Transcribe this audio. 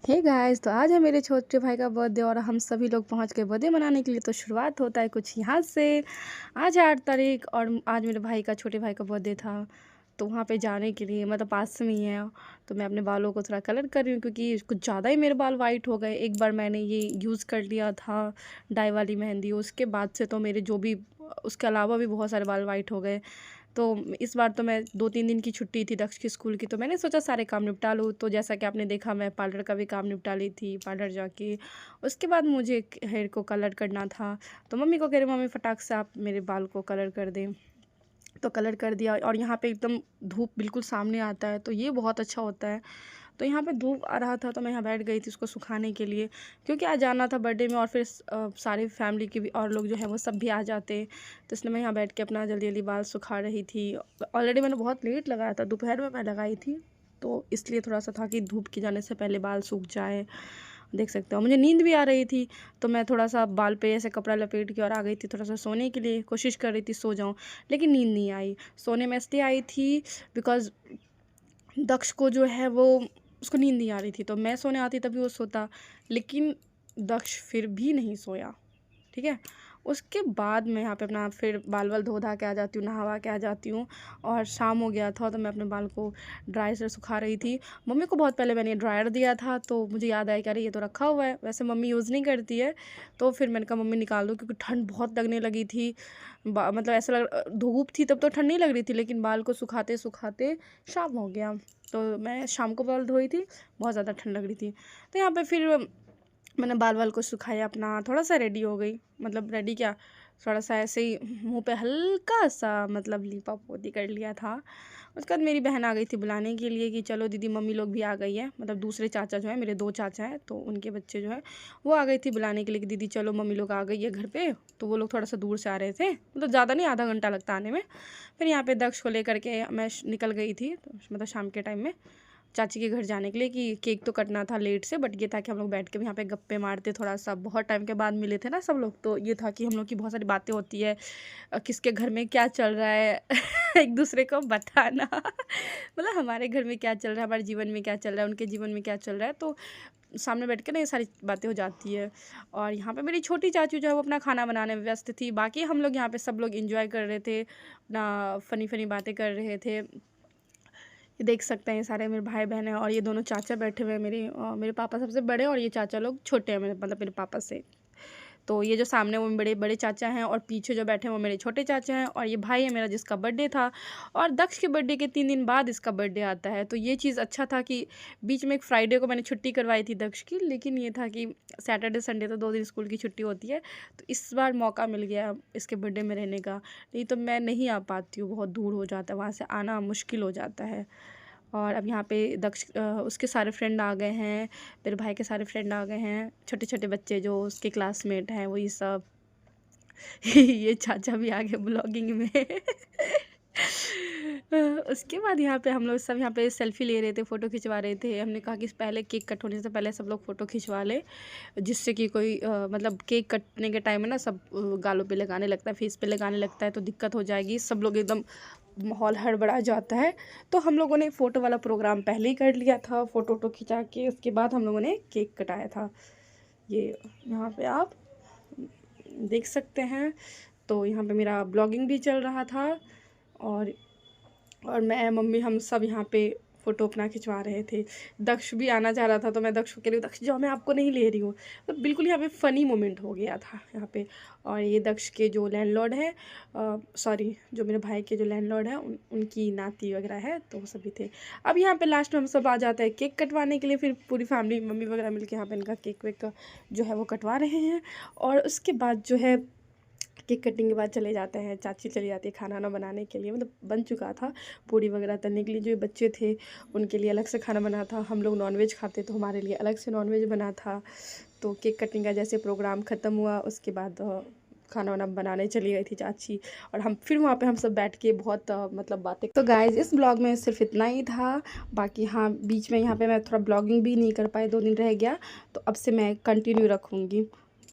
Hey guys, तो आज है मेरे छोटे भाई का बर्थडे और हम सभी लोग पहुंच गए बर्थडे मनाने के लिए। तो शुरुआत होता है कुछ यहाँ से। आज है 8 तारीख और आज मेरे भाई का छोटे भाई का बर्थडे था। तो वहाँ पे जाने के लिए मतलब पास में ही है। तो मैं अपने बालों को थोड़ा कलर कर रही हूँ क्योंकि कुछ ज़्यादा ही मेरे बाल वाइट हो गए। एक बार मैंने ये यूज़ कर लिया था डाई वाली मेहंदी, उसके बाद से तो मेरे जो भी उसके अलावा भी बहुत सारे बाल वाइट हो गए। तो इस बार तो मैं 2-3 दिन की छुट्टी थी दक्ष की स्कूल की, तो मैंने सोचा सारे काम निपटा लूँ। तो जैसा कि आपने देखा मैं पार्लर का भी काम निपटा ली थी पार्लर जाके। उसके बाद मुझे हेयर को कलर करना था, तो मम्मी को कह रही मम्मी फटाक से आप मेरे बाल को कलर कर दें। तो कलर कर दिया और यहाँ पे एकदम धूप बिल्कुल सामने आता है तो ये बहुत अच्छा होता है। तो यहाँ पे धूप आ रहा था तो मैं यहाँ बैठ गई थी उसको सुखाने के लिए, क्योंकि आज जाना था बर्थडे में और फिर सारी फैमिली के भी और लोग जो है वो सब भी आ जाते। तो इसलिए मैं यहाँ बैठ के अपना जल्दी जल्दी बाल सुखा रही थी। ऑलरेडी मैंने बहुत लेट लगाया था, दोपहर में मैं लगाई थी, तो इसलिए थोड़ा सा था कि धूप के जाने से पहले बाल सूख जाए। देख सकते हो मुझे नींद भी आ रही थी, तो मैं थोड़ा सा बाल पे ऐसे कपड़ा लपेट के और आ गई थी थोड़ा सा सोने के लिए, कोशिश कर रही थी सो जाऊं, लेकिन नींद नहीं आई। सोने में इसलिए आई थी बिकॉज़ दक्ष को जो है वो उसको नींद नहीं आ रही थी, तो मैं सोने आती तभी वो सोता, लेकिन दक्ष फिर भी नहीं सोया। ठीक है, उसके बाद मैं यहाँ पे अपना फिर बाल वाल धो धा के आ जाती हूँ, नहा के आ जाती हूँ। और शाम हो गया था तो मैं अपने बाल को ड्राई से सुखा रही थी। मम्मी को बहुत पहले मैंने ड्रायर दिया था तो मुझे याद आया कि अरे ये तो रखा हुआ है, वैसे मम्मी यूज़ नहीं करती है। तो फिर मैंने कहा मम्मी निकाल दो, क्योंकि ठंड बहुत लगने लगी थी। मतलब ऐसा लग धूप थी तब तो ठंड नहीं लग रही थी, लेकिन बाल को सुखाते सुखाते शाम हो गया। तो मैं शाम को बाल धोई थी, बहुत ज़्यादा ठंड लग रही थी। तो यहाँ पे फिर मैंने बाल वाल को सुखाया, अपना थोड़ा सा रेडी हो गई। मतलब रेडी क्या, थोड़ा सा ऐसे ही मुंह पे हल्का सा मतलब लीपा पोती कर लिया था। उसके बाद मेरी बहन आ गई थी बुलाने के लिए कि चलो दीदी मम्मी लोग भी आ गई है। मतलब दूसरे चाचा जो है, मेरे 2 चाचा हैं तो उनके बच्चे जो है वो आ गई थी बुलाने के लिए कि दीदी चलो मम्मी लोग आ गई है घर पे। तो वो लोग थोड़ा सा दूर से आ रहे थे, मतलब ज़्यादा नहीं, आधा घंटा लगता आने में। फिर यहाँ पे दक्ष को लेकर के मैं निकल गई थी, तो मतलब शाम के टाइम में चाची के घर जाने के लिए कि केक तो कटना था लेट से, बट ये था कि हम लोग बैठ के यहाँ पे गप्पे मारते, थोड़ा सा बहुत टाइम के बाद मिले थे ना सब लोग, तो ये था कि हम लोग की बहुत सारी बातें होती है। किसके घर में क्या चल रहा है एक दूसरे को बताना मतलब हमारे घर में क्या चल रहा है, हमारे जीवन में क्या चल रहा है, उनके जीवन में क्या चल रहा है, तो सामने बैठ के ना ये सारी बातें हो जाती है। और यहाँ पे मेरी छोटी चाचू जो है वो अपना खाना बनाने में व्यस्त थी, बाकी हम लोग यहाँ पे सब लोग इंजॉय कर रहे थे, अपना फ़नी फ़नी बातें कर रहे थे। ये देख सकते हैं ये सारे मेरे भाई बहन हैं और ये दोनों चाचा बैठे हुए हैं मेरे पापा सबसे बड़े और ये चाचा लोग छोटे हैं मेरे, मतलब मेरे पापा से। तो ये जो सामने वो बड़े बड़े चाचा हैं और पीछे जो बैठे हैं वो मेरे छोटे चाचा हैं, और ये भाई है मेरा जिसका बर्थडे था। और दक्ष के बर्थडे के 3 दिन बाद इसका बर्थडे आता है, तो ये चीज़ अच्छा था कि बीच में एक फ्राइडे को मैंने छुट्टी करवाई थी दक्ष की, लेकिन ये था कि सैटरडे संडे तो 2 दिन स्कूल की छुट्टी होती है, तो इस बार मौका मिल गया इसके बर्थडे में रहने का। नहीं तो मैं नहीं आ पाती हूँ, बहुत दूर हो जाता है, वहाँ से आना मुश्किल हो जाता है। और अब यहाँ पे दक्ष उसके सारे फ्रेंड आ गए हैं, मेरे भाई के सारे फ्रेंड आ गए हैं, छोटे छोटे बच्चे जो उसके क्लासमेट हैं वही सब ये चाचा भी आ गए ब्लॉगिंग में उसके बाद यहाँ पे हम लोग सब यहाँ पे सेल्फी ले रहे थे, फ़ोटो खिंचवा रहे थे। हमने कहा कि पहले केक कट होने से पहले सब लोग फ़ोटो खिंचवा ले, जिससे कि कोई मतलब केक कटने के टाइम में ना सब गालों पे लगाने लगता है, फेस पे लगाने लगता है, तो दिक्कत हो जाएगी, सब लोग एकदम माहौल हड़बड़ा जाता है। तो हम लोगों ने फ़ोटो वाला प्रोग्राम पहले ही कर लिया था, फ़ोटो वोटो खिंचा के उसके बाद हम लोगों ने केक कटाया था। ये यहाँ पे आप देख सकते हैं। तो यहाँ पे मेरा ब्लॉगिंग भी चल रहा था और मैं मम्मी हम सब यहाँ पे फ़ोटो अपना खिंचवा रहे थे। दक्ष भी आना चाह रहा था, तो मैं दक्ष को कह रही हूँ दक्ष जाओ मैं आपको नहीं ले रही हूँ। तो बिल्कुल यहाँ पे फ़नी मोमेंट हो गया था यहाँ पे। और ये दक्ष के जो लैंडलॉर्ड है, सॉरी जो मेरे भाई के जो लैंडलॉर्ड है उनकी नाती वगैरह है, तो वो सभी थे। अब यहाँ पे लास्ट में हम सब आ जाते हैं केक कटवाने के लिए, फिर पूरी फैमिली मम्मी वगैरह मिलके यहाँ पे इनका केक वेक जो है वो कटवा रहे हैं। और उसके बाद जो है केक कटिंग के बाद चले जाते हैं, चाची चली जाती है खाना वाना बनाने के लिए, मतलब बन चुका था पूड़ी वगैरह तलने के लिए। जो बच्चे थे उनके लिए अलग से खाना बना था, हम लोग नॉनवेज खाते तो हमारे लिए अलग से नॉनवेज बना था। तो केक कटिंग का जैसे प्रोग्राम ख़त्म हुआ उसके बाद खाना वाना बनाने चली गई थी चाची, और हम फिर वहाँ पे हम सब बैठ के बहुत मतलब बातें। तो गाइज़ इस ब्लॉग में सिर्फ इतना ही था। बाकी हाँ बीच में यहाँ पे मैं थोड़ा ब्लॉगिंग भी नहीं कर पाई, 2 दिन रह गया, तो अब से मैं कंटिन्यू रखूँगी।